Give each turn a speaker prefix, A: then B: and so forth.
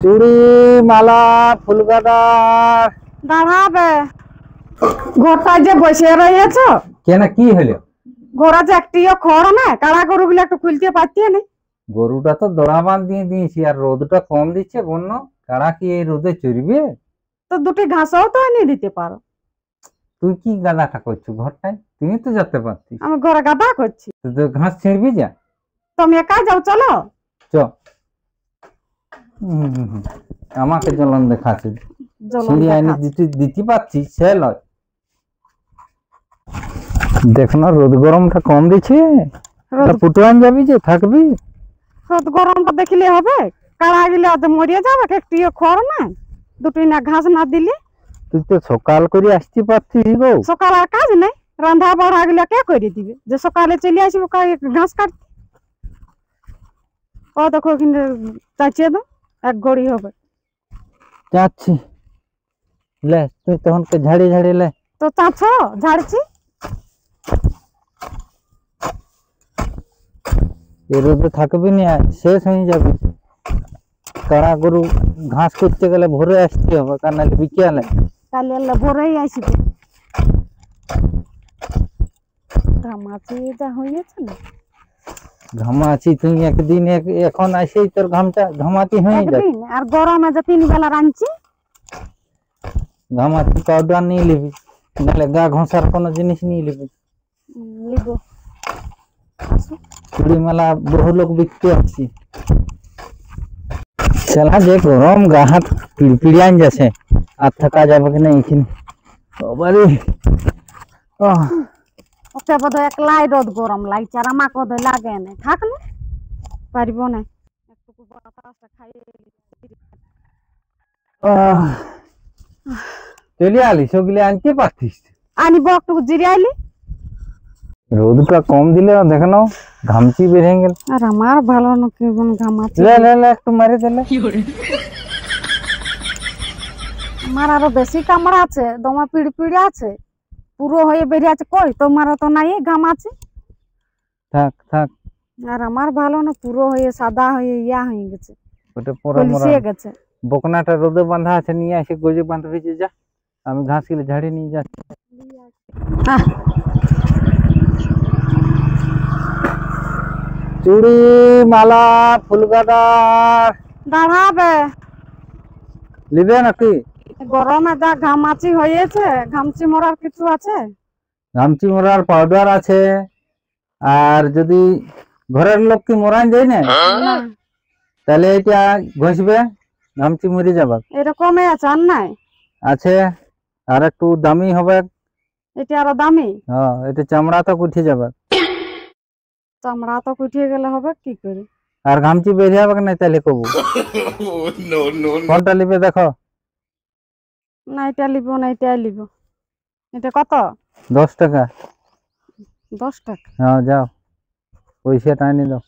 A: চুড়ি মালা ফুলগাটা
B: দাঁড়াবে ঘরটায় যে বসে রয়েছ
A: কেন কি হলো?
B: ঘোড়া যে একটিও খড় না কাড়া গরু গুলো একটু খুলতে পারতি না।
A: গরুটা তো দড়া বাঁধ দিয়ে দিয়েছি, আর রোদটা কম দিচ্ছে বন্য, কাড়া কি এই রোদে চড়বে?
B: তো দুটি ঘাসও তো এনে দিতে পারো।
A: তুই কি গাদাটা করছো ঘরটায়? তুমি তো যেতে পারতিস।
B: আমি ঘরে গাদা করছি,
A: তুই তো ঘাস ছিঁড়বি যা।
B: তুমি একা যাও, চলো।
A: চ হুম, আমাকে জ্বলন দেখাচ্ছে।
B: জ্বলন
A: ছিঁড়ি আনি
B: দেখাচ্ছে।
A: দিতে পারছি সে লয়। দেখ না রোদ গরমটা কম দিচ্ছে, পুটুয়ান যাবি যে থাকবি।
B: রোদ গরমটা দেখিলে হবে? কাড়া গিলে মরিয়ে যাবে, একটিও খড় না, দুটি না ঘাস না দিলে।
A: তুই তো সকাল করে আসতে পারছিস গো।
B: সকাল আর কাজ নেই, রান্না বাড়া গিলা কে করে দিবে যে সকালে চলে আসবো ঘাস কাটতে? ও দেখো কিন্তু চাচিয়ে দাও, এক গড়ি হবে।
A: যাচ্ছি, লে তুই তখন ঝাড়ি ঝাড়ি লে।
B: তো চাচ্ছ ঝাড়ছি।
A: এ রোদে থাকবি না, শেষ হয়ে যাবে। কাড়া গরু ঘাস করতে গেলে ভোরে আসতে হবে, কারণ বিকেলে।
B: কালি আল্লাহ ভোরেই আসবে। ঘামাচি যা হয়েছে না,
A: ঘামাচি তুই একদিন এখন আসেই তোর ঘামাচি হয়ে যাবে।
B: একদিন আর গরমে যে 3 বেলা রাঁধছি।
A: ঘামাচি পাউডার নিয়ে নিবি, নাহলে গা ঘষার কোনো জিনিস নিয়ে নিবি।
B: লিবো।
A: চুড়ি মালা বহু লোক বিকতে আসছি। চলা যে গরম, গা হাত পিড়পিড়িয়ান যাচ্ছে, আর থাকা যাবে কিনা এইখানে। বাবারে
B: ওকে বোধহয় একলাই রোদ গরম লাগছে, আর আমাকে বোধহয় লাগে না। থাক না, পারিব না। একটুকু বাতাসটা খাইয়ে
A: চলে আলি, সগলে আনতে পারতিস।
B: আনিব, একটু জিরে আইলি।
A: রোদটা কম দিলে দেখানো ঘামচি বেরিয়ে গেল।
B: আর আমার ভালো নাকি ঘামাচ্ছে।
A: লে লে লে একটু মারি দিলে।
B: আমার আরো বেশি কামড়া আছে, দমা পিড়ি পিড়ি আছে, পুরো হয়ে বেরিয়ে আছে। কই তোমারও তো নাই ঘামাচ্ছে।
A: থাক থাক,
B: আর আমার ভালো না, পুরো হয়ে সাদা হয়ে ইয়া হয়ে গেছে,
A: ওটা পরে
B: কলসিয়ে গেছে।
A: বকনাটা রোদে বাঁধা আছে, নিয়ে আসে গজে বাঁধবি যে। যা, আমি ঘাস গিলে ঝাড়ি নিয়ে যাচ্ছি। চুড়ি মালা ফুলগাটা
B: দাঁড়াবে
A: নিবে নাকি?
B: গরমে যা ঘামাচি হয়েছে, ঘামচি মরার কিছু আছে?
A: ঘামচি মরার পাউডার আছে, আর যদি ঘরের লোক কি মরান যায় না, তাহলে এটা ঘষবে, ঘামচি মরে যাবে।
B: এরকমই আছে, আর নাই?
A: আছে, আর একটু দামি হবে।
B: এটা আরো দামি?
A: হ্যাঁ, এটা চামড়া তো উঠে যাবে।
B: চামড়া তো কুঠিয়ে গেলে হবে কি করে?
A: আর ঘামচি বেরিয়ে যাবে না, তাহলে কবু কোনটা নিবে দেখো।
B: না এটা লিব না, এটা লিব। এটা কত?
A: 10 টাকা।
B: 10 টাকা?
A: হ্যাঁ, যাও পয়সাটা এনে দাও।